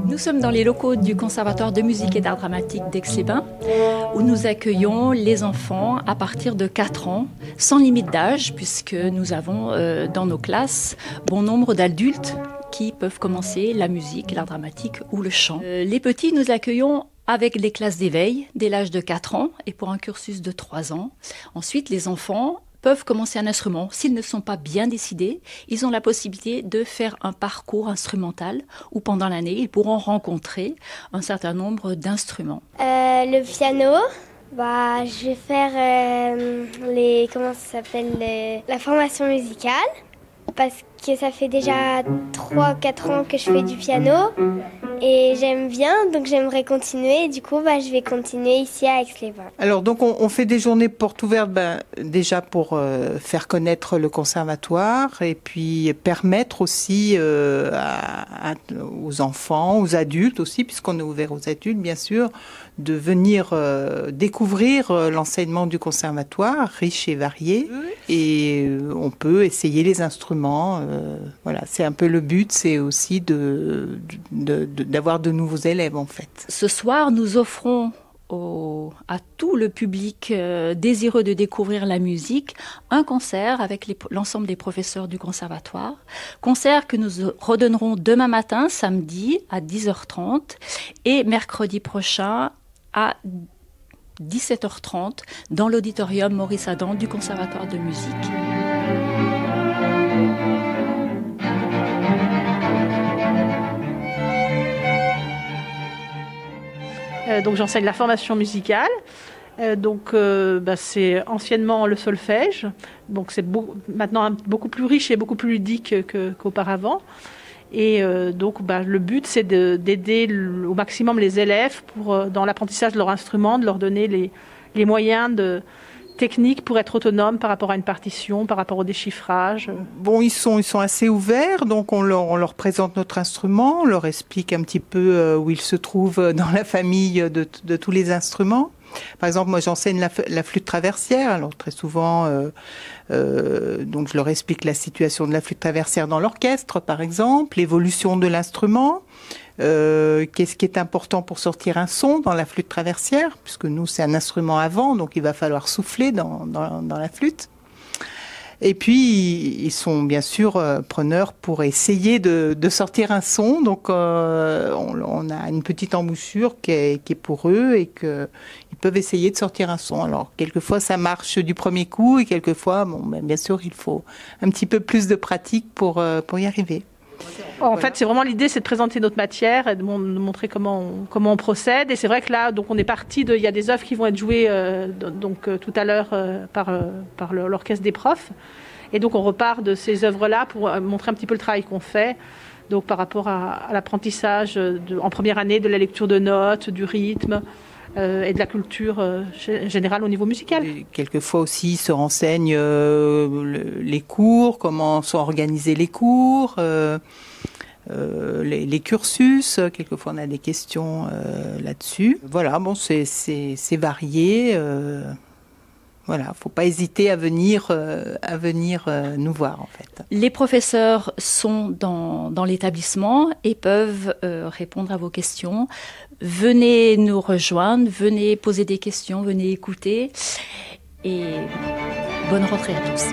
Nous sommes dans les locaux du Conservatoire de musique et d'art dramatique d'Aix-les-Bains, où nous accueillons les enfants à partir de 4 ans, sans limite d'âge, puisque nous avons dans nos classes bon nombre d'adultes qui peuvent commencer la musique, l'art dramatique ou le chant. Les petits, nous accueillons avec les classes d'éveil dès l'âge de 4 ans et pour un cursus de 3 ans. Ensuite, les enfants peuvent commencer un instrument. S'ils ne sont pas bien décidés, ils ont la possibilité de faire un parcours instrumental où pendant l'année, ils pourront rencontrer un certain nombre d'instruments. Le piano, je vais faire la formation musicale parce que ça fait déjà 3-4 ans que je fais du piano et j'aime bien, donc j'aimerais continuer. Du coup, je vais continuer ici à Aix-les-Bains. Alors, donc, on fait des journées portes ouvertes, déjà pour faire connaître le conservatoire et puis permettre aussi aux enfants, aux adultes aussi, puisqu'on est ouvert aux adultes, bien sûr, de venir découvrir l'enseignement du conservatoire, riche et varié. Et on peut essayer les instruments. Voilà, c'est un peu le but, c'est aussi d'avoir de nouveaux élèves en fait. Ce soir, nous offrons à tout le public désireux de découvrir la musique un concert avec l'ensemble des professeurs du conservatoire. Concert que nous redonnerons demain matin, samedi à 10h30 et mercredi prochain à 17h30 dans l'auditorium Maurice Adam du Conservatoire de musique. Donc j'enseigne la formation musicale. C'est anciennement le solfège. Donc c'est maintenant beaucoup plus riche et beaucoup plus ludique qu'auparavant. Et le but c'est d'aider au maximum les élèves dans l'apprentissage de leur instrument, de leur donner les moyens techniques pour être autonomes par rapport à une partition, par rapport au déchiffrage. Bon, ils sont assez ouverts, donc on leur présente notre instrument, on leur explique un petit peu où il se trouve dans la famille de tous les instruments. Par exemple, moi j'enseigne la flûte traversière, alors très souvent, donc je leur explique la situation de la flûte traversière dans l'orchestre, par exemple, l'évolution de l'instrument. Qu'est-ce qui est important pour sortir un son dans la flûte traversière, puisque nous c'est un instrument à vent, donc il va falloir souffler dans la flûte. Et puis ils sont bien sûr preneurs pour essayer de sortir un son, donc on a une petite embouchure qui est pour eux et que ils peuvent essayer de sortir un son. Alors quelquefois ça marche du premier coup et quelquefois bien sûr il faut un petit peu plus de pratique pour y arriver. En fait, c'est vraiment l'idée, c'est de présenter notre matière et de montrer comment on procède. Et c'est vrai que là, donc on est parti il y a des œuvres qui vont être jouées tout à l'heure par l'orchestre des profs. Et donc on repart de ces œuvres-là pour montrer un petit peu le travail qu'on fait. Donc par rapport à l'apprentissage en première année de la lecture de notes, du rythme. Et de la culture générale au niveau musical. Et quelquefois aussi, ils se renseignent les cours, comment sont organisés les cours, les cursus. Quelquefois, on a des questions là-dessus. Voilà, bon, c'est varié. Voilà, faut pas hésiter à venir nous voir en fait. Les professeurs sont dans l'établissement et peuvent répondre à vos questions. Venez nous rejoindre, venez poser des questions, venez écouter et bonne rentrée à tous.